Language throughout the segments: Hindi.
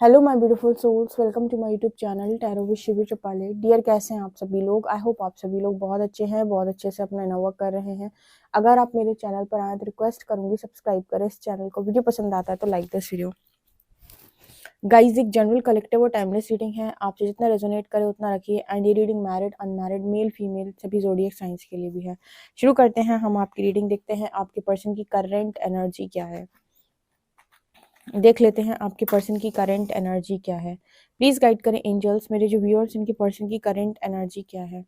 Hello my beautiful souls, welcome to my YouTube channel tarot with Shivi Chapale. Dear, कैसे हैं आप सभी लोग? आई होप आप सभी लोग बहुत अच्छे हैं, बहुत अच्छे से अपना इनर वर्क कर रहे हैं। अगर आप मेरे चैनल पर आए तो रिक्वेस्ट करूंगी सब्सक्राइब करें इस चैनल को। वीडियो पसंद आता है तो लाइक दिस वीडियो। गाइज, एक जनरल कलेक्टिव और टाइमलेस रीडिंग है, आपसे जितना रेजोनेट करे उतना रखिए। एंड ये reading married, unmarried, male female सभी ज़ोडिएक साइंस के लिए भी है। शुरू करते हैं हम आपकी रीडिंग। देखते हैं आपके पर्सन की करंट एनर्जी क्या है। देख लेते हैं आपके पर्सन की करंट एनर्जी क्या है। प्लीज गाइड करें एंजल्स, मेरे जो व्यूअर्स इनके पर्सन की करंट एनर्जी क्या है।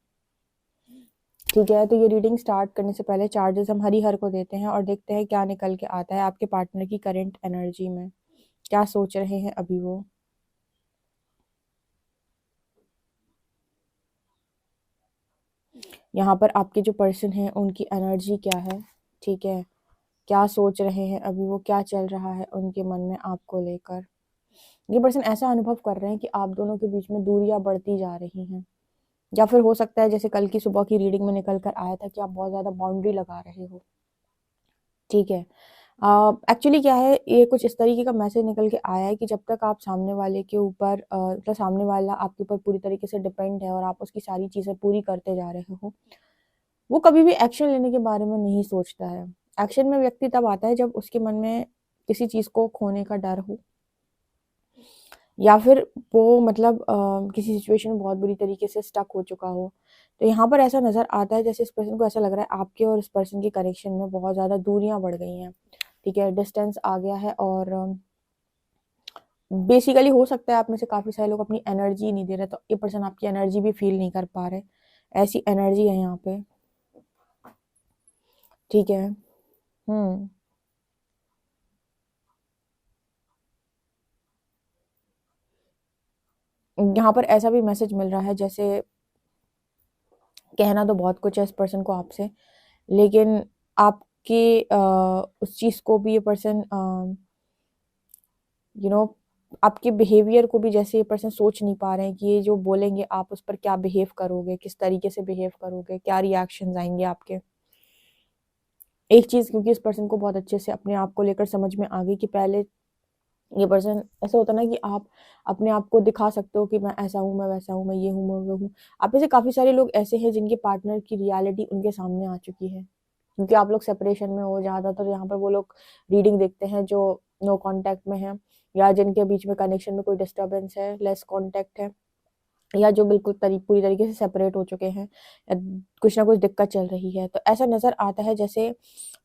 ठीक है, तो ये रीडिंग स्टार्ट करने से पहले चार्जेस हम हरिहर को देते हैं और देखते हैं क्या निकल के आता है आपके पार्टनर की करंट एनर्जी में। क्या सोच रहे हैं अभी वो। यहाँ पर आपके जो पर्सन है उनकी एनर्जी क्या है। ठीक है, क्या सोच रहे हैं अभी वो, क्या चल रहा है उनके मन में आपको लेकर। ये पर्सन ऐसा अनुभव कर रहे हैं कि आप दोनों के बीच में दूरियां बढ़ती जा रही हैं, या फिर हो सकता है जैसे कल की सुबह की रीडिंग में निकल कर आया था कि आप बहुत ज़्यादा बाउंड्री लगा रहे हो। ठीक है, एक्चुअली क्या है, ये कुछ इस तरीके का मैसेज निकल के आया है कि जब तक आप सामने वाले के ऊपर मतलब सामने वाला आपके ऊपर पूरी तरीके से डिपेंड है और आप उसकी सारी चीज़ें पूरी करते जा रहे हो, वो कभी भी एक्शन लेने के बारे में नहीं सोचता है। एक्शन में व्यक्ति तब आता है जब उसके मन में किसी चीज़ को खोने का डर हो, या फिर वो मतलब किसी सिचुएशन में बहुत बुरी तरीके से स्टक हो चुका हो। तो यहाँ पर ऐसा नज़र आता है जैसे इस पर्सन को ऐसा लग रहा है आपके और इस पर्सन के कनेक्शन में बहुत ज़्यादा दूरियां बढ़ गई हैं। ठीक है, डिस्टेंस आ गया है और बेसिकली हो सकता है आप में से काफ़ी सारे लोग अपनी एनर्जी नहीं दे रहे, तो ये पर्सन आपकी एनर्जी भी फील नहीं कर पा रहे। ऐसी एनर्जी है यहाँ पे। ठीक है। हम्म। यहाँ पर ऐसा भी मैसेज मिल रहा है जैसे कहना तो बहुत कुछ है इस पर्सन को आपसे, लेकिन आपके उस चीज़ को भी ये पर्सन यू नो आपके बिहेवियर को भी जैसे ये पर्सन सोच नहीं पा रहे हैं कि ये जो बोलेंगे आप उस पर क्या बिहेव करोगे, किस तरीके से बिहेव करोगे, क्या रिएक्शंस आएंगे आपके। एक चीज़ क्योंकि इस पर्सन को बहुत अच्छे से अपने आप को लेकर समझ में आ गई कि पहले ये पर्सन ऐसा होता ना कि आप अपने आप को दिखा सकते हो कि मैं ऐसा हूँ, मैं वैसा हूँ, मैं ये हूँ, मैं वो हूँ। आप में से काफ़ी सारे लोग ऐसे हैं जिनके पार्टनर की रियलिटी उनके सामने आ चुकी है, क्योंकि आप लोग सेपरेशन में हो। ज़्यादातर यहाँ पर वो लोग रीडिंग देखते हैं जो नो कांटेक्ट में है, या जिनके बीच में कनेक्शन में कोई डिस्टर्बेंस है, लेस कांटेक्ट है, या जो बिल्कुल पूरी तरीके से सेपरेट हो चुके हैं, या कुछ ना कुछ दिक्कत चल रही है। तो ऐसा नज़र आता है जैसे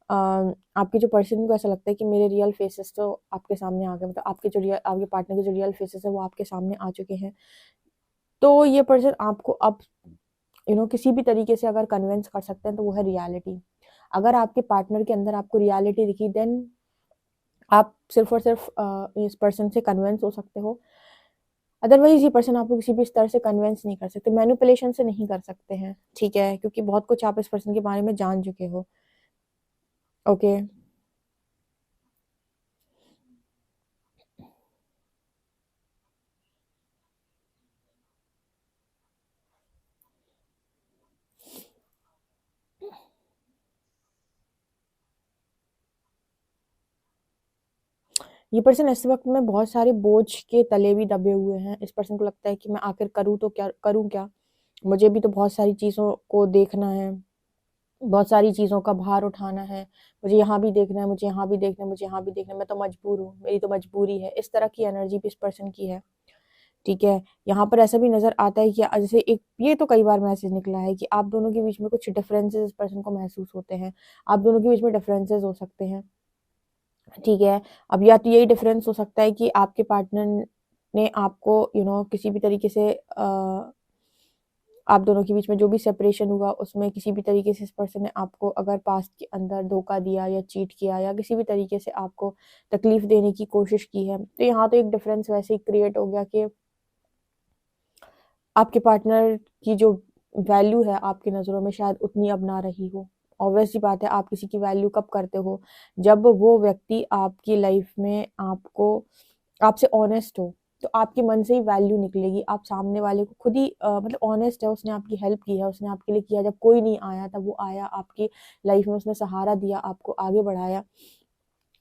आपके जो पर्सन को ऐसा लगता है कि मेरे रियल फेसेस तो आपके सामने आ गए, मतलब आपके पार्टनर के जो रियल फेसेस है वो आपके सामने आ चुके हैं। तो ये पर्सन आपको अब किसी भी तरीके से अगर कन्विंस कर सकते हैं तो वो है रियलिटी। अगर आपके पार्टनर के अंदर आपको रियलिटी दिखी, देन आप सिर्फ और सिर्फ इस पर्सन से कन्विंस हो सकते हो। अदरवाइज ये पर्सन आपको किसी भी स्तर से कन्विंस नहीं कर सकते, मैनिपुलेशन से नहीं कर सकते हैं। ठीक है, क्योंकि बहुत कुछ आप इस पर्सन के बारे में जान चुके हो। ओके। ये पर्सन इस वक्त में बहुत सारे बोझ के तले भी दबे हुए हैं। इस पर्सन को लगता है कि मैं आखिर करूँ तो क्या करूँ, क्या मुझे भी तो बहुत सारी चीज़ों को देखना है, बहुत सारी चीज़ों का भार उठाना है, मुझे यहाँ भी देखना है, मुझे यहाँ भी देखना है, मुझे यहाँ भी देखना है, मैं तो मजबूर हूँ, मेरी तो मजबूरी है। इस तरह की एनर्जी भी इस पर्सन की है। ठीक है, यहाँ पर ऐसा भी नज़र आता है कि जैसे एक ये तो कई बार मैसेज निकला है कि आप दोनों के बीच में कुछ डिफरेंसेस इस पर्सन को महसूस होते हैं। आप दोनों के बीच में डिफरेंसेस हो सकते हैं। ठीक है, अब या तो यही डिफरेंस हो सकता है कि आपके पार्टनर ने आपको किसी भी तरीके से आप दोनों के बीच में जो भी सेपरेशन हुआ उसमें किसी भी तरीके से इस पर्सन ने आपको अगर पास्ट के अंदर धोखा दिया या चीट किया या किसी भी तरीके से आपको तकलीफ देने की कोशिश की है, तो यहाँ तो एक डिफरेंस वैसे ही क्रिएट हो गया कि आपके पार्टनर की जो वैल्यू है आपकी नज़रों में शायद उतनी अब ना रही हो। ऑब्वियस सी बात है, आप किसी की वैल्यू कब करते हो, जब वो व्यक्ति आपकी लाइफ में आपको आपसे ऑनेस्ट हो, तो आपके मन से ही वैल्यू निकलेगी। आप सामने वाले को खुद ही मतलब ऑनेस्ट है, उसने आपकी हेल्प की है, उसने आपके लिए किया, जब कोई नहीं आया तब वो आया आपकी लाइफ में, उसने सहारा दिया, आपको आगे बढ़ाया।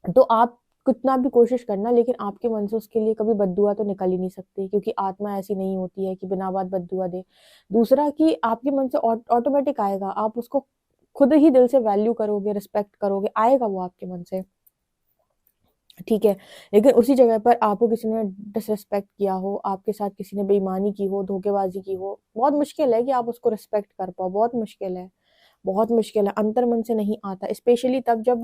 तो आप कितना भी कोशिश करना, लेकिन आपके मन से उसके लिए कभी बद्दुआ तो निकल ही नहीं सकती, क्योंकि आत्मा ऐसी नहीं होती है कि बिना बात बद्दुआ दे। दूसरा कि आपके मन से ऑटोमेटिक आएगा, आप उसको खुद ही दिल से वैल्यू करोगे, रिस्पेक्ट करोगे, आएगा वो आपके मन से, ठीक है। लेकिन उसी जगह पर आपको किसी ने डिसरिस्पेक्ट किया हो, आपके साथ किसी ने बेईमानी की हो, धोखेबाजी की हो, बहुत मुश्किल है कि आप उसको रिस्पेक्ट कर पाओ, बहुत मुश्किल है, बहुत मुश्किल है, अंतर मन से नहीं आता। स्पेशली तब जब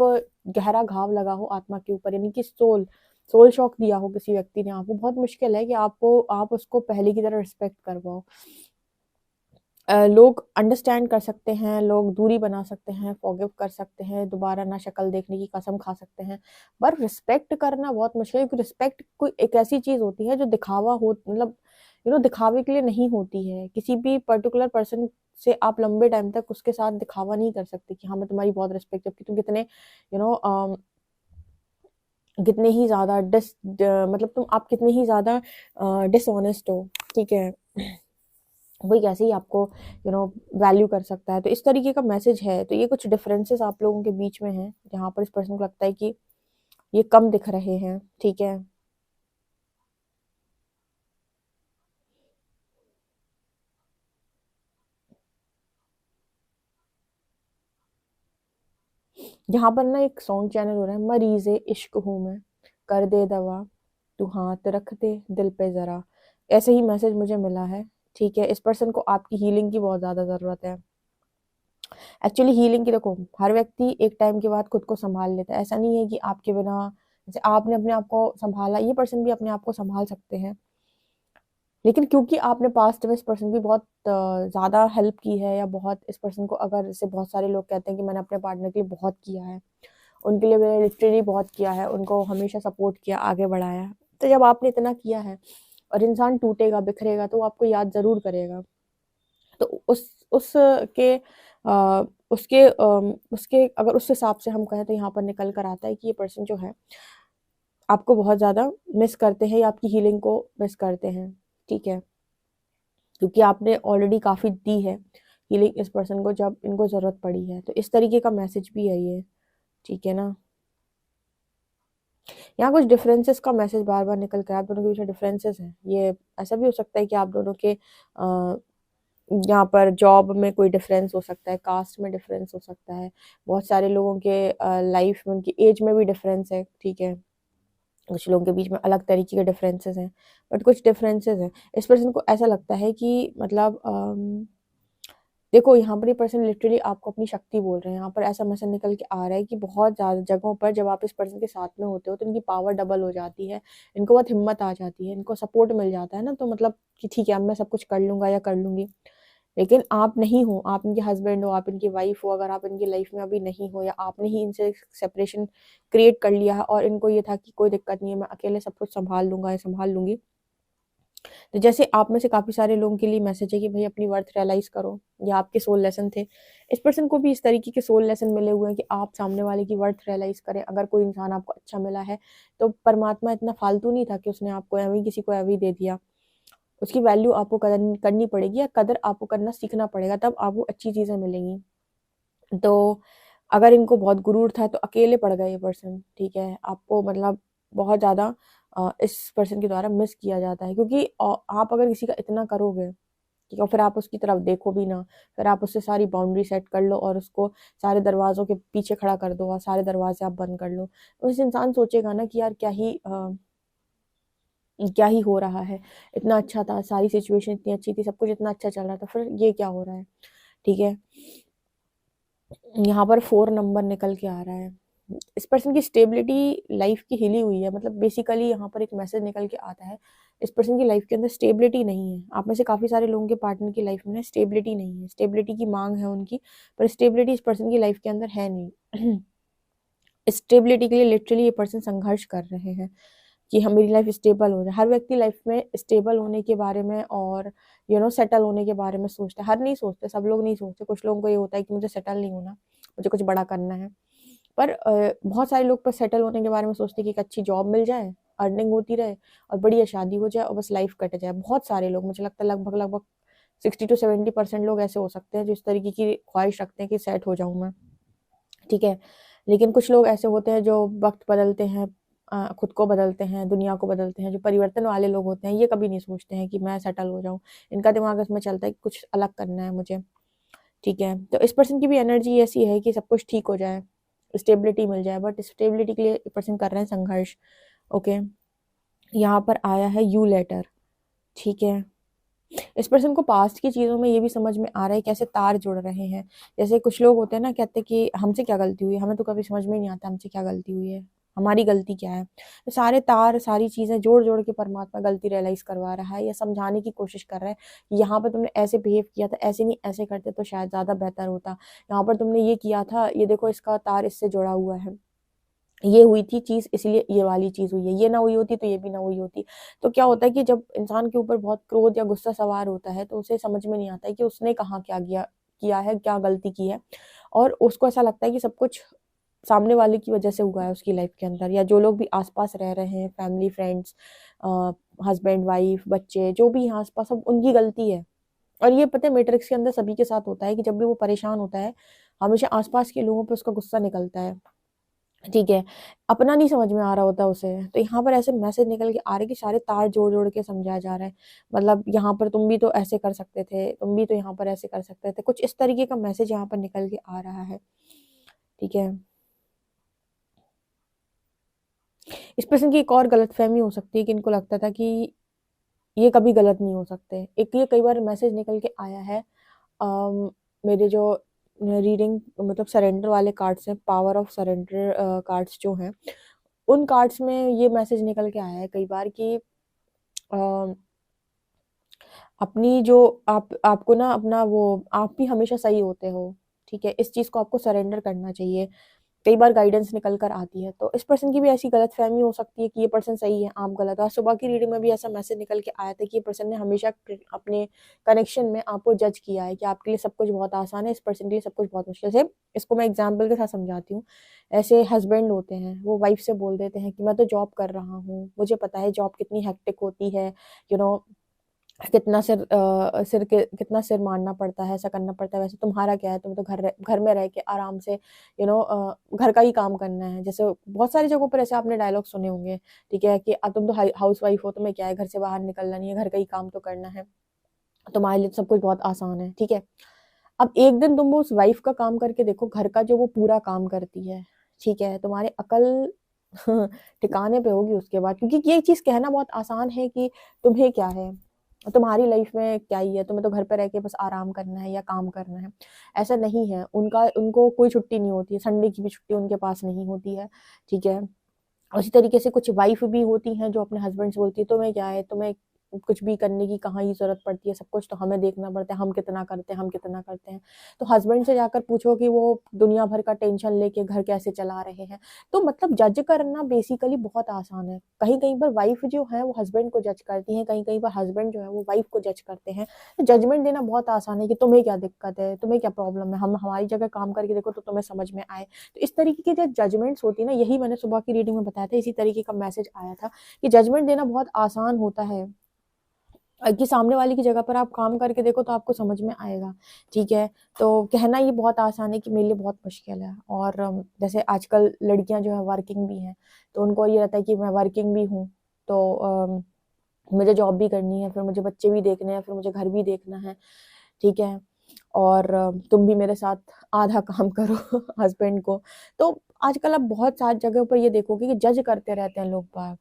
गहरा घाव लगा हो आत्मा के ऊपर, यानी कि सोल शॉक दिया हो किसी व्यक्ति ने आपको, बहुत मुश्किल है कि आप उसको पहले की तरह रिस्पेक्ट कर पाओ। लोग अंडरस्टैंड कर सकते हैं, लोग दूरी बना सकते हैं, फॉरगिव कर सकते हैं, दोबारा ना शक्ल देखने की कसम खा सकते हैं, पर रिस्पेक्ट करना बहुत मुश्किल है, क्योंकि रिस्पेक्ट कोई एक ऐसी चीज होती है जो दिखावा हो, मतलब दिखावे के लिए नहीं होती है। किसी भी पर्टिकुलर पर्सन से आप लंबे टाइम तक उसके साथ दिखावा नहीं कर सकते कि हाँ मैं तुम्हारी बहुत रिस्पेक्ट, जबकि तुम कितने यू नो कितने ही ज्यादा मतलब तुम आप कितने ही ज्यादा डिसऑनेस्ट हो, ठीक है। वही कैसे ही आपको वैल्यू कर सकता है। तो इस तरीके का मैसेज है। तो ये कुछ डिफरेंसेस आप लोगों के बीच में हैं, जहाँ पर इस पर्सन को लगता है कि ये कम दिख रहे हैं, ठीक है। यहाँ पर ना एक सॉन्ग चैनल हो रहा है, मरीज़े इश्क हूँ मैं, कर दे दवा, तू हाथ रख दे दिल पे जरा। ऐसे ही मैसेज मुझे मिला है, ठीक है। इस पर्सन को आपकी हीलिंग की बहुत ज्यादा जरूरत है। एक्चुअली हीलिंग की देखो, हर व्यक्ति एक टाइम के बाद खुद को संभाल लेता है। ऐसा नहीं है कि आपके बिना, जैसे आपने अपने आप को संभाला, ये पर्सन भी अपने आप को संभाल सकते हैं। लेकिन क्योंकि आपने पास्ट में इस पर्सन की बहुत ज्यादा हेल्प की है, या बहुत इस पर्सन को, अगर जैसे बहुत सारे लोग कहते हैं कि मैंने अपने पार्टनर के लिए बहुत किया है, उनके लिए मैंने लिटरली बहुत किया है, उनको हमेशा सपोर्ट किया, आगे बढ़ाया। तो जब आपने इतना किया है और इंसान टूटेगा, बिखरेगा, तो वो आपको याद जरूर करेगा। तो उसके उसके अगर उस हिसाब से हम कहें, तो यहाँ पर निकल कर आता है कि ये पर्सन जो है आपको बहुत ज्यादा मिस करते हैं, या आपकी हीलिंग को मिस करते हैं, ठीक है। क्योंकि आपने ऑलरेडी काफी दी है हीलिंग इस पर्सन को, जब इनको जरूरत पड़ी है। तो इस तरीके का मैसेज भी है ये, ठीक है ना। यहाँ कुछ डिफरेंसेस का मैसेज बार बार निकल कर, आप दोनों के बीच में डिफरेंसेस हैं। ये ऐसा भी हो सकता है कि आप दोनों के यहाँ पर जॉब में कोई डिफरेंस हो सकता है, कास्ट में डिफरेंस हो सकता है, बहुत सारे लोगों के लाइफ में उनकी एज में भी डिफरेंस है, ठीक है। कुछ लोगों के बीच में अलग तरीके के डिफरेंसेस हैं, बट कुछ डिफरेंसेस हैं। इस पर्सन को ऐसा लगता है कि मतलब देखो, यहाँ पर ये पर्सन लिटरली आपको अपनी शक्ति बोल रहे हैं। यहाँ पर ऐसा मैसेज निकल के आ रहा है कि बहुत ज़्यादा जगहों पर जब आप इस पर्सन के साथ में होते हो, तो इनकी पावर डबल हो जाती है, इनको बहुत हिम्मत आ जाती है, इनको सपोर्ट मिल जाता है ना, तो मतलब कि ठीक है, अब मैं सब कुछ कर लूंगा या कर लूंगी। लेकिन आप नहीं हो, आप इनके हस्बैंड हो, आप इनकी वाइफ हो, अगर आप इनकी लाइफ में अभी नहीं हो, या आपने ही इनसे सेपरेशन क्रिएट कर लिया है, और इनको ये था कि कोई दिक्कत नहीं है, मैं अकेले सब कुछ संभाल लूंगा या संभाल लूंगी। तो जैसे आप में से काफी सारे लोगों के लिए मैसेज है कि भाई अपनी वर्थ रियलाइज करो, या आपके सोल लेसन थे। इस पर्सन को भी इस तरीके के सोल लेसन मिले हुए हैं कि आप सामने वाले की वर्थ रियलाइज करें। अगर कोई इंसान आपको अच्छा मिला है, तो परमात्मा इतना फालतू नहीं था कि उसने आपको एवं किसी को एवं दे दिया। उसकी वैल्यू आपको करनी पड़ेगी, या कदर आपको करना सीखना पड़ेगा, तब आपको अच्छी चीजें मिलेंगी। तो अगर इनको बहुत गुरूर था, तो अकेले पड़ गए ये पर्सन, ठीक है। आपको मतलब बहुत ज्यादा इस पर्सन के द्वारा मिस किया जाता है, क्योंकि आप अगर किसी का इतना करोगे, ठीक है, फिर आप उसकी तरफ देखो भी ना, फिर आप उससे सारी बाउंड्री सेट कर लो, और उसको सारे दरवाजों के पीछे खड़ा कर दो, और सारे दरवाजे आप बंद कर लो, तो इस इंसान सोचेगा ना कि यार क्या ही हो रहा है। इतना अच्छा था, सारी सिचुएशन इतनी अच्छी थी, सब कुछ इतना अच्छा चल रहा था, फिर ये क्या हो रहा है, ठीक है। यहाँ पर 4 नंबर निकल के आ रहा है। इस पर्सन की स्टेबिलिटी लाइफ की हिली हुई है, मतलब बेसिकली यहाँ पर एक मैसेज निकल के आता है, इस पर्सन की लाइफ के अंदर स्टेबिलिटी नहीं है। आप में से काफी सारे लोगों के पार्टनर की लाइफ में स्टेबिलिटी नहीं है, स्टेबिलिटी की मांग है उनकी, पर स्टेबिलिटी इस पर्सन की लाइफ के अंदर है नहीं। स्टेबिलिटी के लिए लिटरली ये पर्सन संघर्ष कर रहे हैं कि हम मेरी लाइफ स्टेबल हो जाए। हर व्यक्ति लाइफ में स्टेबल होने के बारे में और सेटल होने के बारे में सोचता है। हर नहीं सोचते, सब लोग नहीं सोचते। कुछ लोगों को ये होता है कि मुझे सेटल नहीं होना, मुझे कुछ बड़ा करना है। पर बहुत सारे लोग पर सेटल होने के बारे में सोचते हैं कि एक अच्छी जॉब मिल जाए, अर्निंग होती रहे, और बढ़िया शादी हो जाए, और बस लाइफ कट जाए। बहुत सारे लोग, मुझे लगता है लगभग लगभग 60 to 70% लोग ऐसे हो सकते हैं जो इस तरीके की ख्वाहिश रखते हैं कि सेट हो जाऊं मैं, ठीक है। लेकिन कुछ लोग ऐसे होते हैं जो वक्त बदलते हैं, खुद को बदलते हैं, दुनिया को बदलते हैं, जो परिवर्तन वाले लोग होते हैं, ये कभी नहीं सोचते हैं कि मैं सेटल हो जाऊँ। इनका दिमाग इसमें चलता है कि कुछ अलग करना है मुझे, ठीक है? तो इस पर्सन की भी एनर्जी ऐसी है कि सब कुछ ठीक हो जाए, स्टेबिलिटी मिल जाए, बट स्टेबिलिटी के लिए पर्सन कर रहे हैं संघर्ष, ओके? यहाँ पर आया है यू लेटर, ठीक है? इस पर्सन को पास्ट की चीज़ों में ये भी समझ में आ रहा है कैसे तार जुड़ रहे हैं। जैसे कुछ लोग होते हैं ना, कहते हैं कि हमसे क्या गलती हुई है, हमें तो कभी समझ में ही नहीं आता हमसे क्या गलती हुई है, हमारी गलती क्या है। तो सारे तार, सारी चीज़ें जोड़ जोड़ के परमात्मा गलती रियलाइज करवा रहा है या समझाने की कोशिश कर रहा है कि यहाँ पर तुमने ऐसे बिहेव किया था, ऐसे नहीं ऐसे करते तो शायद ज़्यादा बेहतर होता। यहाँ पर तुमने ये किया था, ये देखो इसका तार इससे जुड़ा हुआ है, ये हुई थी चीज़ इसलिए ये वाली चीज़ हुई है, ये ना हुई होती तो ये भी ना हुई होती। तो क्या होता है कि जब इंसान के ऊपर बहुत क्रोध या गुस्सा सवार होता है तो उसे समझ में नहीं आता है कि उसने कहाँ क्या किया है, क्या गलती की है, और उसको ऐसा लगता है कि सब कुछ सामने वाले की वजह से हुआ है उसकी लाइफ के अंदर, या जो लोग भी आस-पास रह रहे हैं, फैमिली, फ्रेंड्स, हस्बैंड, वाइफ, बच्चे, जो भी हैं आस-पास, सब उनकी गलती है। और ये पता है मैट्रिक्स के अंदर सभी के साथ होता है कि जब भी वो परेशान होता है, हमेशा आस-पास के लोगों पे उसका गुस्सा निकलता है। ठीक है, अपना नहीं समझ में आ रहा होता उसे। तो यहाँ पर ऐसे मैसेज निकल के आ रहे हैं कि सारे तार जोड़-जोड़ के समझाया जा रहा है। मतलब यहाँ पर तुम भी तो ऐसे कर सकते थे, तुम भी तो यहाँ पर ऐसे कर सकते थे। कुछ इस तरीके का मैसेज यहाँ पर निकल के आ रहा है, ठीक है। इस पर्सन की एक और गलतफ़हमी हो सकती है कि इनको लगता था कि ये कभी गलत नहीं हो सकते। एक ये कई बार मैसेज निकल के आया है, मेरे जो रीडिंग मतलब सरेंडर वाले कार्ड्स हैं, पावर ऑफ सरेंडर कार्ड्स जो हैं, उन कार्ड्स में ये मैसेज निकल के आया है कई बार कि अ, अपनी जो आपको ना अपना वो, आप भी हमेशा सही होते हो, ठीक है? इस चीज़ को आपको सरेंडर करना चाहिए। कई बार गाइडेंस निकल कर आती है, तो इस पर्सन की भी ऐसी गलतफ़हमी हो सकती है कि ये पर्सन सही है, आप गलत हो। आज सुबह की रीडिंग में भी ऐसा मैसेज निकल के आया था कि ये पर्सन ने हमेशा अपने कनेक्शन में आपको जज किया है कि आपके लिए सब कुछ बहुत आसान है, इस पर्सन के लिए सब कुछ बहुत मुश्किल है। इसको मैं एग्ज़ाम्पल के साथ समझाती हूँ। ऐसे हस्बैंड होते हैं, वो वाइफ़ से बोल देते हैं कि मैं तो जॉब कर रहा हूँ, मुझे पता है जॉब कितनी हेक्टिक होती है, यू नो कितना सिर मारना पड़ता है, ऐसा करना पड़ता है, वैसे तुम्हारा क्या है, तुम्हें तो घर में रह के आराम से घर का ही काम करना है। जैसे बहुत सारी जगहों पर ऐसे आपने डायलॉग सुने होंगे, ठीक है, कि तुम तो हाउसवाइफ हो, तुम्हें क्या है, घर से बाहर निकलना नहीं है, घर का ही काम तो करना है, तुम्हारे लिए तो सब कुछ बहुत आसान है, ठीक है। अब एक दिन तुम वो उस वाइफ का काम करके देखो, घर का जो वो पूरा काम करती है, ठीक है, तुम्हारी अकल ठिकाने पे होगी उसके बाद, क्योंकि ये चीज़ कहना बहुत आसान है कि तुम्हें क्या है, तुम्हारी लाइफ में क्या ही है, तुम्हें तो घर पे रह के बस आराम करना है या काम करना है। ऐसा नहीं है, उनको कोई छुट्टी नहीं होती है, संडे की भी छुट्टी उनके पास नहीं होती है, ठीक है। उसी तरीके से कुछ वाइफ़ भी होती हैं जो अपने हस्बैंड से बोलती है, तुम्हें क्या है, तुम्हें कुछ भी करने की कहाँ ही ज़रूरत पड़ती है, सब कुछ तो हमें देखना पड़ता है, हम कितना करते हैं, हम कितना करते हैं। तो हस्बैंड से जाकर पूछो कि वो दुनिया भर का टेंशन लेके घर कैसे चला रहे हैं। तो मतलब जज करना बेसिकली बहुत आसान है। कहीं-कहीं पर वाइफ़ जो है वो हस्बैंड को जज करती हैं, कहीं-कहीं पर हस्बैंड जो है वो वाइफ़ को जज करते हैं। तो जजमेंट देना बहुत आसान है कि तुम्हें क्या दिक्कत है, तुम्हें क्या प्रॉब्लम है, हम हमारी जगह काम करके देखो तो तुम्हें समझ में आए। तो इस तरीके की जो जजमेंट्स होती है ना, यही मैंने सुबह की रीडिंग में बताया था, इसी तरीके का मैसेज आया था कि जजमेंट देना बहुत आसान होता है, कि सामने वाले की जगह पर आप काम करके देखो तो आपको समझ में आएगा, ठीक है? तो कहना ये बहुत आसान है कि मेरे लिए बहुत मुश्किल है। और जैसे आजकल लड़कियाँ जो है वर्किंग भी हैं, तो उनको ये रहता है कि मैं वर्किंग भी हूँ, तो मुझे जॉब भी करनी है, फिर मुझे बच्चे भी देखने हैं, फिर मुझे घर भी देखना है, ठीक है? और तुम भी मेरे साथ आधा काम करो हस्बैंड को। तो आजकल आप बहुत सारी जगहों पर ये देखोगे कि जज करते रहते हैं लोग बाग।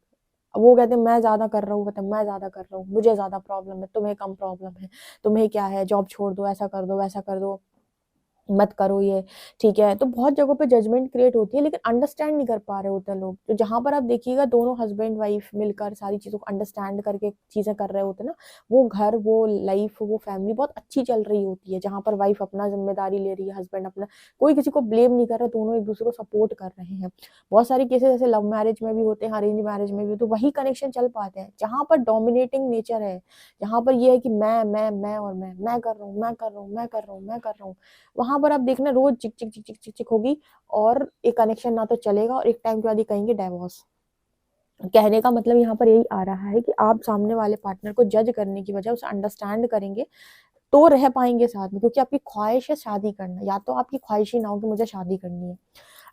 वो कहते हैं मैं ज़्यादा कर रहा हूँ, कहते हैं मैं ज़्यादा कर रहा हूँ, मुझे ज़्यादा प्रॉब्लम है, तुम्हें कम प्रॉब्लम है, तुम्हें क्या है, जॉब छोड़ दो, ऐसा कर दो, वैसा कर दो। मत करो ये, ठीक है? तो बहुत जगहों पे जजमेंट क्रिएट होती है, लेकिन अंडरस्टैंड नहीं कर पा रहे होते हैं लोग। तो जहाँ पर आप देखिएगा दोनों हस्बैंड वाइफ मिलकर सारी चीज़ों को अंडरस्टैंड करके चीज़ें कर रहे होते हैं ना, वो घर, वो लाइफ, वो फैमिली बहुत अच्छी चल रही होती है। जहाँ पर वाइफ अपना ज़िम्मेदारी ले रही है, हस्बैंड अपना, कोई किसी को ब्लेम नहीं कर रहा, दोनों एक-दूसरे को सपोर्ट कर रहे हैं। बहुत सारे केसेज़ ऐसे लव मैरिज में भी होते हैं, अरेंज मैरिज में भी, तो वही कनेक्शन चल पाते हैं। जहाँ पर डोमिनेटिंग नेचर है, जहाँ पर ये है कि मैं और मैं कर रहा हूँ, मैं कर रहा हूँ, मैं कर रहा हूँ, मैं कर रहा हूँ। वहाँ पर आप देखना रोज़ चिक-चिक, चिक-चिक, चिक-चिक होगी, और एक कनेक्शन ना तो चलेगा, और एक टाइम के बाद ये कहेंगे डिवोर्स। कहने का मतलब यहाँ पर यही आ रहा है कि आप सामने वाले पार्टनर को जज करने की बजाय उसे अंडरस्टैंड करेंगे, तो रह पाएँगे साथ में, क्योंकि आपकी ख्वाहिश है शादी करना, या तो आपकी ख्वाहिश ही ना हो कि मुझे शादी करनी है।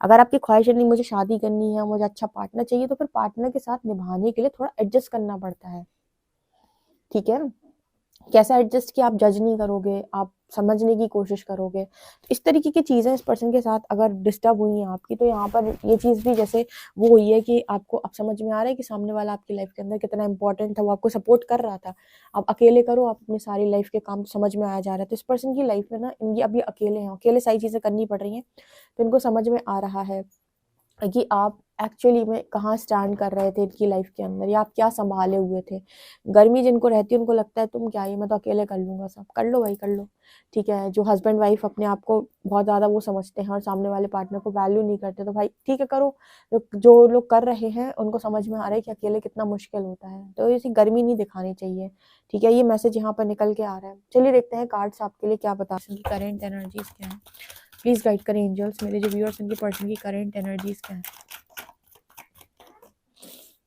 अगर आपकी ख्वाहिश है नहीं मुझे शादी करनी है, मुझे अच्छा पार्टनर चाहिए, तो फिर पार्टनर के साथ निभाने के लिए थोड़ा एडजस्ट करना पड़ता है, ठीक है। कैसा एडजस्ट कि आप जज नहीं करोगे, आप समझने की कोशिश करोगे। तो इस तरीके की चीज़ें इस पर्सन के साथ अगर डिस्टर्ब हुई हैं आपकी, तो यहाँ पर ये चीज़ भी जैसे वो हुई है कि आपको अब समझ में आ रहा है कि सामने वाला आपकी लाइफ के अंदर कितना इंपॉर्टेंट था, वो आपको सपोर्ट कर रहा था। आप अकेले करो, आप अपनी सारी लाइफ के काम समझ में आया जा रहा है। तो इस पर्सन की लाइफ में ना इनकी अब ये अकेले हैं, अकेले सारी चीज़ें करनी पड़ रही हैं, तो इनको समझ में आ रहा है कि आप एक्चुअली में कहाँ स्टैंड कर रहे थे इनकी लाइफ के अंदर, या आप क्या संभाले हुए थे। गर्मी जिनको रहती है उनको लगता है तुम क्या ही, मैं तो अकेले कर लूँगा सब, कर लो भाई कर लो, ठीक है। जो हस्बैंड वाइफ अपने आप को बहुत ज़्यादा वो समझते हैं और सामने वाले पार्टनर को वैल्यू नहीं करते, तो भाई ठीक है करो। जो लोग कर रहे हैं उनको समझ में आ रहा है कि अकेले कितना मुश्किल होता है, तो ऐसी गर्मी नहीं दिखानी चाहिए, ठीक है। ये मैसेज यहाँ पर निकल के आ रहा है। चलिए देखते हैं कार्ड्स आपके लिए क्या बता सकते हैं, करेंट एनर्जीज क्या है। प्लीज गाइड करें एंजल्स, मेरे जो व्यूअर्स उनकी पर्सन की करेंट एनर्जीज क्या है।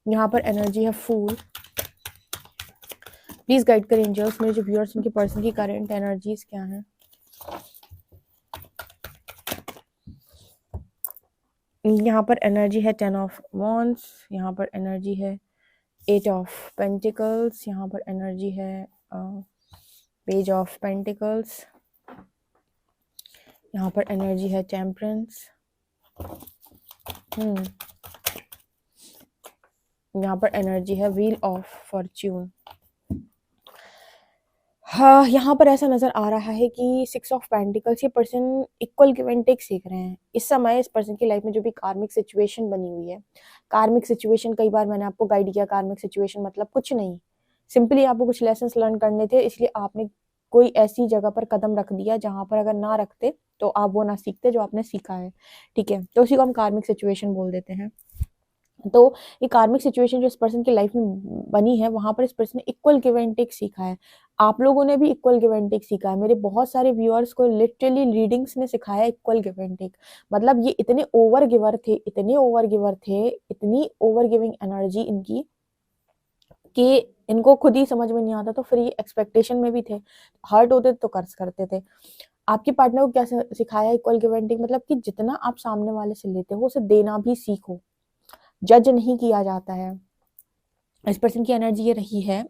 यहाँ पर एनर्जी है फूल। प्लीज गाइड करें एंजल्स, मेरे जो व्यूअर्स उनकी पर्सन की करेंट एनर्जीज क्या है। यहाँ पर एनर्जी है 10 ऑफ वॉन्ड्स। यहाँ पर एनर्जी है 8 ऑफ पेंटिकल्स। यहाँ पर एनर्जी है पेज ऑफ पेंटिकल्स। यहाँ पर एनर्जी है टेम्परेंस। यहाँ पर एनर्जी है व्हील ऑफ फॉर्च्यून। हाँ, यहाँ पर ऐसा नजर आ रहा है कि 6 ऑफ पेंटिकल्स, ये person equal give and take सीख रहे हैं इस समय। इस पर्सन की लाइफ में जो भी कार्मिक सिचुएशन बनी हुई है, कार्मिक सिचुएशन कई बार मैंने आपको गाइड किया, कार्मिक सिचुएशन मतलब कुछ नहीं, सिंपली आपको कुछ लेसन्स लर्न करने थे, इसलिए आपने कोई ऐसी जगह पर कदम रख दिया जहां पर अगर ना रखते तो आप वो ना सीखते जो आपने सीखा है, ठीक है। तो उसी को हम कार्मिक सिचुएशन बोल देते हैं। तो ये कार्मिक सिचुएशन जो इस पर्सन की लाइफ में बनी है, वहां पर इस पर्सन ने इक्वल गिव एंड टेक सीखा है। आप लोगों ने भी इक्वल गिव एंड टेक सीखा है। मेरे बहुत सारे व्यूअर्स को लिटरली रीडिंग्स ने सिखाया इक्वल गिव एंड टेक। मतलब ये इतने ओवर गिवर थे, इतने ओवर गिवर थे, इतनी ओवर गिविंग एनर्जी इनकी कि इनको खुद ही समझ में नहीं आता, तो फिर ये एक्सपेक्टेशन में भी थे, हर्ट होते तो कर्ज करते थे। आपके पार्टनर को क्या सिखाया इक्वल गिव एंड टेक, मतलब कि जितना आप सामने वाले से लेते हो उसे देना भी सीखो, जज नहीं किया जाता है। इस पर्सन की एनर्जी ये रही है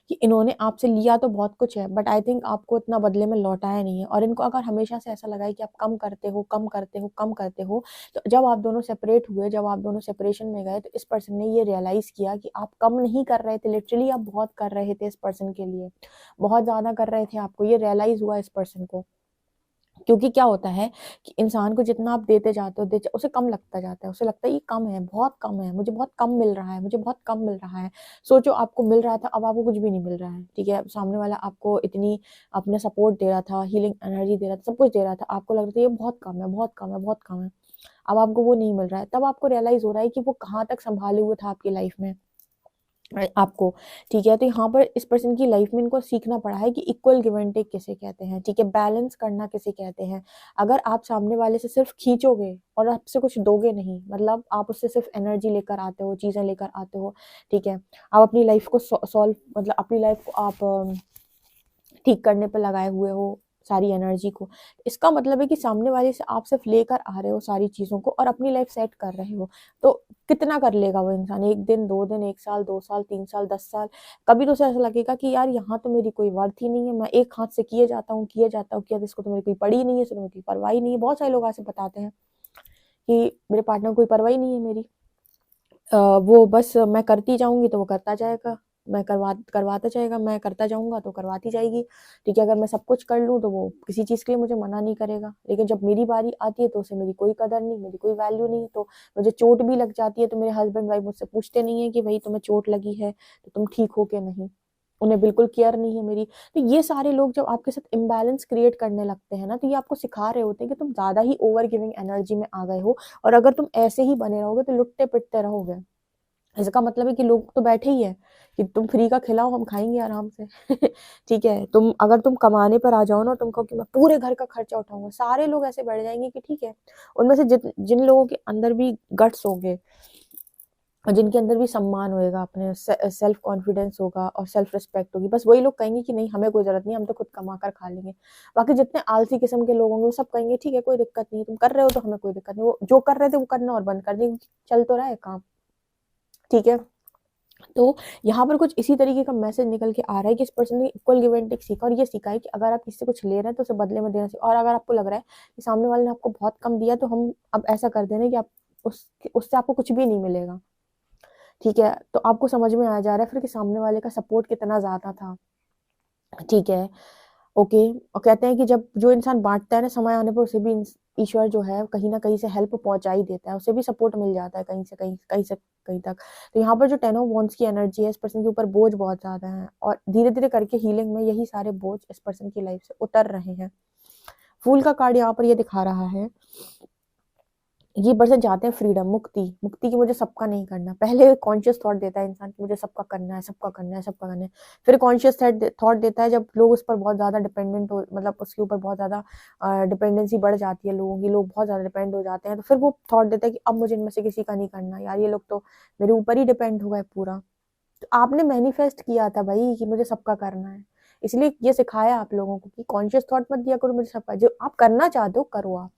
कि इन्होंने आपसे लिया तो बहुत कुछ है, बट आई थिंक आपको इतना बदले में लौटाया नहीं है। और इनको अगर हमेशा से ऐसा लगा है कि आप कम करते हो, कम करते हो, कम करते हो, तो जब आप दोनों सेपरेट हुए, जब आप दोनों सेपरेशन में गए, तो इस पर्सन ने ये रियलाइज किया कि आप कम नहीं कर रहे थे, लिटरली आप बहुत कर रहे थे इस पर्सन के लिए, बहुत ज्यादा कर रहे थे। आपको ये रियलाइज हुआ इस पर्सन को, क्योंकि क्या होता है कि इंसान को जितना आप देते जाते हो उसे कम लगता जाता है, उसे लगता है ये कम है, बहुत कम है, मुझे बहुत कम मिल रहा है, मुझे बहुत कम मिल रहा है। सोचो आपको मिल रहा था, अब आपको कुछ भी नहीं मिल रहा है, ठीक है। सामने वाला आपको इतनी अपने सपोर्ट दे रहा था, हीलिंग एनर्जी दे रहा था, सब कुछ दे रहा था, आपको लग रहा था ये बहुत कम है, बहुत कम है, बहुत कम है। अब आपको वो नहीं मिल रहा है, तब आपको रियलाइज हो रहा है कि वो कहाँ तक संभाले हुए था आपकी लाइफ में आपको, ठीक है। तो यहाँ पर इस पर्सन की लाइफ में इनको सीखना पड़ा है कि इक्वल गिव एंड टेक किसे कहते हैं, ठीक है, बैलेंस करना किसे कहते हैं। अगर आप सामने वाले से सिर्फ खींचोगे और आपसे कुछ दोगे नहीं, मतलब आप उससे सिर्फ एनर्जी लेकर आते हो, चीजें लेकर आते हो, ठीक है, आप अपनी लाइफ को सॉल्व, मतलब अपनी लाइफ को आप ठीक करने पर लगाए हुए हो सारी एनर्जी को, इसका मतलब है कि सामने वाले से आप सिर्फ लेकर आ रहे हो सारी चीजों को और अपनी लाइफ सेट कर रहे हो। तो कितना कर लेगा वो इंसान, 1 दिन 2 दिन, 1 साल 2 साल 3 साल 10 साल, कभी तो उसे ऐसा लगेगा कि यार यहाँ तो मेरी कोई वर्थ ही नहीं है, मैं एक हाथ से किए जाता हूँ किए जाता हूँ किया, इसको तो मेरी कोई पड़ी नहीं है, इसको तो मेरी कोई परवाह नहीं है। बहुत सारे लोग ऐसे बताते हैं कि मेरे पार्टनर को कोई परवाह नहीं है मेरी, वो बस मैं करती जाऊंगी तो वो करता जाएगा, मैं करवाता जाएगा, मैं करता जाऊंगा तो करवाती जाएगी, ठीक है। अगर मैं सब कुछ कर लूँ तो वो किसी चीज़ के लिए मुझे मना नहीं करेगा, लेकिन जब मेरी बारी आती है तो उसे मेरी कोई कदर नहीं, मेरी कोई वैल्यू नहीं। तो मुझे चोट भी लग जाती है तो मेरे हस्बैंड वाइफ मुझसे पूछते नहीं है कि भाई तुम्हें चोट लगी है तो तुम ठीक हो के नहीं, उन्हें बिल्कुल केयर नहीं है मेरी। तो ये सारे लोग जब आपके साथ इम्बैलेंस क्रिएट करने लगते हैं ना, तो ये आपको सिखा रहे होते हैं कि तुम ज्यादा ही ओवर गिविंग एनर्जी में आ गए हो, और अगर तुम ऐसे ही बने रहोगे तो लुटते पिटते रहोगे। इसका मतलब है कि लोग तो बैठे ही है कि तुम फ्री का खिलाओ हम खाएंगे आराम से ठीक है। अगर तुम कमाने पर आ जाओ ना, तुम कहो कि मैं पूरे घर का खर्चा उठाऊंगा, सारे लोग ऐसे बैठ जाएंगे कि ठीक है। उनमें से जिन लोगों के अंदर भी गट्स होंगे, और जिनके अंदर भी सम्मान होएगा, अपने सेल्फ कॉन्फिडेंस होगा और सेल्फ रिस्पेक्ट होगी, बस वही लोग कहेंगे कि नहीं हमें कोई ज़रूरत नहीं, हम तो खुद कमा कर खा लेंगे। बाकी जितने आलसी किस्म के लोग होंगे वो सब कहेंगे ठीक है कोई दिक्कत नहीं, तुम कर रहे हो तो हमें कोई दिक्कत नहीं, वो जो कर रहे थे वो करना और बंद कर देंगे, चल तो रहा है काम, ठीक है। तो यहाँ पर कुछ इसी तरीके का मैसेज निकल के आ रहा है कि इस पर्सन ने इक्वल गिव एंड टेक सीखा, और ये सीखा है कि अगर आप किसी से कुछ ले रहे हैं तो उसे बदले में देना चाहिए, और अगर आपको लग रहा है कि सामने वाले ने आपको बहुत कम दिया तो हम अब ऐसा कर देना कि आप उससे आपको कुछ भी नहीं मिलेगा, ठीक है। तो आपको समझ में आ जा रहा है फिर कि सामने वाले का सपोर्ट कितना ज्यादा था, ठीक है, ओके। और कहते हैं कि जब जो इंसान बांटता है ना, समय आने पर उसे भी ईश्वर जो है कहीं ना कहीं से हेल्प पहुंचा ही देता है, उसे भी सपोर्ट मिल जाता है कहीं से कहीं तक। तो यहाँ पर जो 10 ऑफ वांड्स की एनर्जी है, इस पर्सन के ऊपर बोझ बहुत ज्यादा है, और धीरे धीरे करके हीलिंग में यही सारे बोझ इस पर्सन की लाइफ से उतर रहे हैं। फूल का कार्ड यहाँ पर ये दिखा रहा है, ये पर्सन चाहते हैं फ्रीडम, मुक्ति, मुक्ति की मुझे सबका नहीं करना। पहले कॉन्शियस थॉट देता है इंसान कि मुझे सबका करना है, सबका करना है, सबका करना है। फिर कॉन्शियस थॉट देता है जब लोग उस पर बहुत ज्यादा डिपेंडेंट हो, मतलब उसके ऊपर बहुत ज्यादा डिपेंडेंसी बढ़ जाती है लोगों की, लोग बहुत ज्यादा डिपेंड हो जाते हैं, तो फिर वो थॉट देता है कि अब मुझे इनमें से किसी का नहीं करना यार, ये लोग तो मेरे ऊपर ही डिपेंड हो गए पूरा। तो आपने मैनिफेस्ट किया था भाई कि मुझे सबका करना है, इसलिए ये सिखाया आप लोगों को कि कॉन्शियस थॉट मत दिया करो मुझे सबका, जो आप करना चाहते हो करो, आप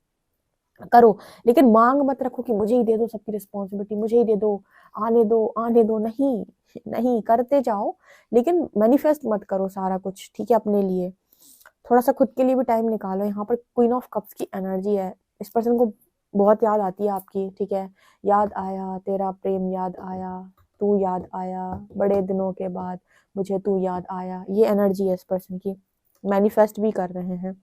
करो, लेकिन मांग मत रखो कि मुझे ही दे दो सबकी रिस्पॉन्सिबिलिटी, मुझे ही दे दो, आने दो आने दो, नहीं, नहीं, करते जाओ, लेकिन मैनिफेस्ट मत करो सारा कुछ, ठीक है। अपने लिए थोड़ा सा खुद के लिए भी टाइम निकालो। यहाँ पर क्वीन ऑफ कप्स की एनर्जी है, इस पर्सन को बहुत याद आती है आपकी, ठीक है। याद आया तेरा प्रेम, याद आया तू, याद आया बड़े दिनों के बाद मुझे तू याद आया, ये एनर्जी है इस पर्सन की। मैनिफेस्ट भी कर रहे हैं,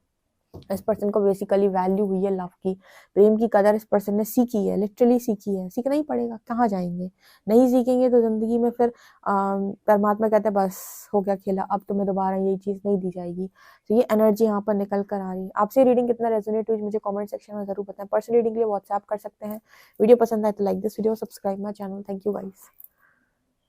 इस पर्सन को बेसिकली वैल्यू हुई है लव की, प्रेम की कदर इस पर्सन ने सीखी है, लिटरली सीखी है, सीखना ही पड़ेगा, कहाँ जाएंगे, नहीं सीखेंगे तो जिंदगी में फिर परमात्मा कहते हैं बस हो गया खेला, अब तुम्हें दोबारा यही चीज नहीं दी जाएगी। तो ये एनर्जी यहाँ पर निकल कर आ रही है। आपसे रीडिंग कितना रेजोनेट हुई मुझे कमेंट सेक्शन में जरूर बताएं। पर्सनल रीडिंग के लिए व्हाट्सएप कर सकते हैं। वीडियो पसंद आए तो like this video, subscribe my channel. Thank you guys.